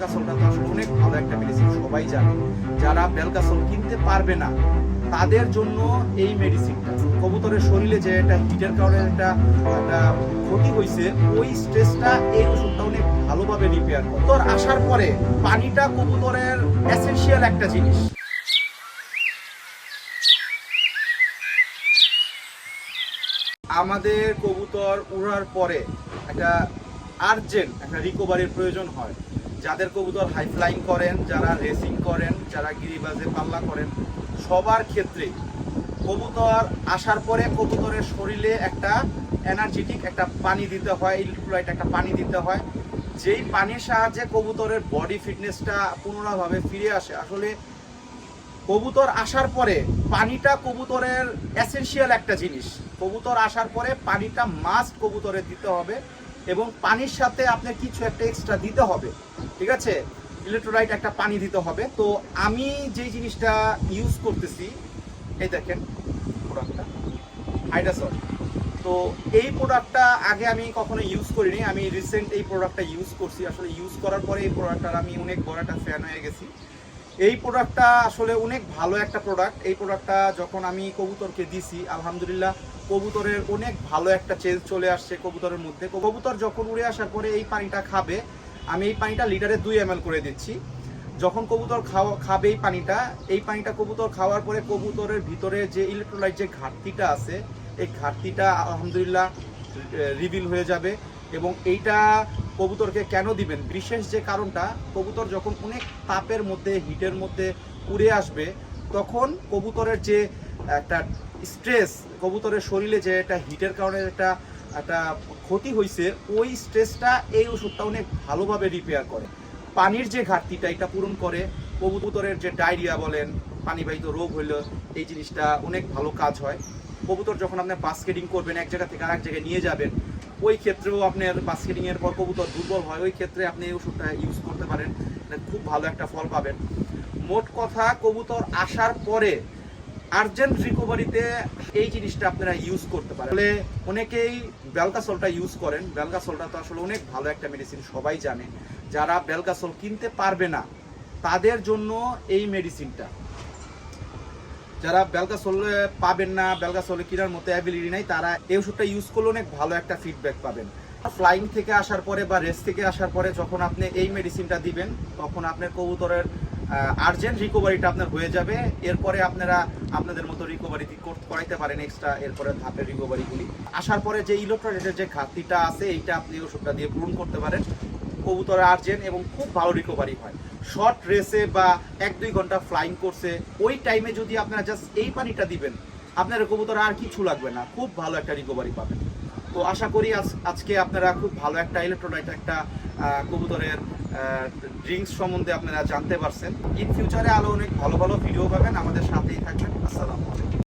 বেলকাসলটা তো আসলে অনেক ভালো একটা মেডিসিন, সবাই জানে। যারা বেলকাসল কিনতে পারবে না তাদের জন্য এই মেডিসিনটা, কবুতরের শরীরে যে একটা হিটের কারণে একটা ক্ষতি হয়েছে, ওই স্ট্রেসটা এই ওষুধটা অনেক ভালোভাবে রিপেয়ার করে। কবুতর আসার পরে পানিটা কবুতরের এসেনশিয়াল একটা জিনিস। আমাদের কবুতর উড়ার পরে একটা আর্জেন্ট একটা রিকভারির প্রয়োজন হয়। যাদের কবুতর হাই ফ্লাইং করেন, যারা রেসিং করেন, যারা গিরিবাজে পাল্লা করেন, সবার ক্ষেত্রে কবুতর আসার পরে কবুতরের শরীরে একটা এনার্জেটিক একটা পানি দিতে হয়, ইলেকট্রোলাইট একটা পানি দিতে হয়, যেই পানির সাহায্যে কবুতরের বডি ফিটনেসটা পুনরাভাবে ফিরে আসে। আসলে কবুতর আসার পরে পানিটা কবুতরের এসেনশিয়াল একটা জিনিস। কবুতর আসার পরে পানিটা মাস্ট কবুতরের দিতে হবে, এবং পানির সাথে আপনার কিছু একটা এক্সট্রা দিতে হবে, ঠিক আছে? ইলেকট্রোলাইট একটা পানি দিতে হবে। তো আমি যেই জিনিসটা ইউজ করতেছি, এই দেখেন প্রোডাক্টটা হাইড্রাসল। তো এই প্রোডাক্টটা আগে আমি কখনো ইউজ করিনি, আমি রিসেন্ট এই প্রোডাক্টটা ইউজ করছি। আসলে ইউজ করার পরে এই প্রোডাক্টটার আমি অনেক বড় একটা ফ্যান হয়ে গেছি। এই প্রোডাক্টটা আসলে অনেক ভালো একটা প্রোডাক্ট। এই প্রোডাক্টটা যখন আমি কবুতরকে দিছি, আলহামদুলিল্লাহ কবুতরের অনেক ভালো একটা চেঞ্জ চলে আসছে কবুতরের মধ্যে। কবুতর যখন উড়ে আসার পরে এই পানিটা খাবে, আমি এই পানিটা লিটারে 2 ml করে দিচ্ছি। যখন কবুতর খাবে এই পানিটা কবুতর খাওয়ার পরে কবুতরের ভিতরে যে ইলেকট্রোলাইট যে ঘাটতিটা আছে, এই ঘাটতিটা আলহামদুলিল্লাহ রিভিল হয়ে যাবে। এবং এইটা কবুতরকে কেন দিবেন, বিশেষ যে কারণটা, কবুতর যখন অনেক তাপের মধ্যে, হিটের মধ্যে উড়ে আসবে, তখন কবুতরের যে একটা স্ট্রেস, কবুতরের শরীরে যে একটা হিটের কারণে একটা ক্ষতি হয়েছে, ওই স্ট্রেসটা এই ওষুধটা অনেক ভালোভাবে রিপেয়ার করে। পানির যে ঘাটতিটা এটা পূরণ করে। কবুতরের যে ডায়রিয়া বলেন, পানিবাহিত রোগ হইলে এই জিনিসটা অনেক ভালো কাজ হয়। কবুতর যখন আপনি বাস্কেটিং করবেন, এক জায়গা থেকে আরেক জায়গায় নিয়ে যাবেন, ওই ক্ষেত্রেও আপনার বাস্কেটিং এর পর কবুতর দুর্বল হয়, ওই ক্ষেত্রে আপনি এই ওষুধটা ইউজ করতে পারেন, খুব ভালো একটা ফল পাবেন। মোট কথা, কবুতর আসার পরে আর্জেন্ট রিকভারিতে এই জিনিসটা আপনারা ইউজ করতে পারেন। তাহলে অনেকেই বেলকাসলটা ইউজ করেন। বেলকাসলটা তো আসলে অনেক ভালো একটা মেডিসিন, সবাই জানে। যারা বেলকাসল কিনতে পারবে না তাদের জন্য এই মেডিসিনটা, যারা বেলকাসল পাবেন না, বেলকাসলে কেনার মতো অ্যাবিলিটি নাই, তারা এই ওষুধটা ইউজ করলে অনেক ভালো একটা ফিডব্যাক পাবেন। ফ্লাইং থেকে আসার পরে বা রেস থেকে আসার পরে যখন আপনি এই মেডিসিনটা দিবেন, তখন আপনার কবুতরের আর্জেন্ট রিকভারিটা আপনার হয়ে যাবে। এরপরে আপনারা আপনাদের মতো রিকভারি করাইতে পারেন এক্সট্রা, এরপরে ধাপের রিকভারিগুলি। আসার পরে যে ইলেকট্রোলাইটের যে ঘাটতিটা আছে, এইটা আপনি ওষুধটা দিয়ে পূরণ করতে পারেন। কবুতরের আর্জেন্ট এবং খুব ভালো রিকভারি হয়। শর্ট রেসে বা 1-2 ঘন্টা ফ্লাইং করছে, ওই টাইমে যদি আপনারা জাস্ট এই পানিটা দিবেন, আপনার কবুতর আর কিছু লাগবে না, খুব ভালো একটা রিকভারি পাবেন। তো আশা করি আজকে আপনারা খুব ভালো একটা ইলেকট্রোলাইট একটা কবুতরের ড্রিঙ্কস সম্বন্ধে আপনারা জানতে পারছেন। ইন ফিউচারে আরো অনেক ভালো ভালো ভিডিও পাবেন, আমাদের সাথেই থাকবেন। আসসালামু আলাইকুম।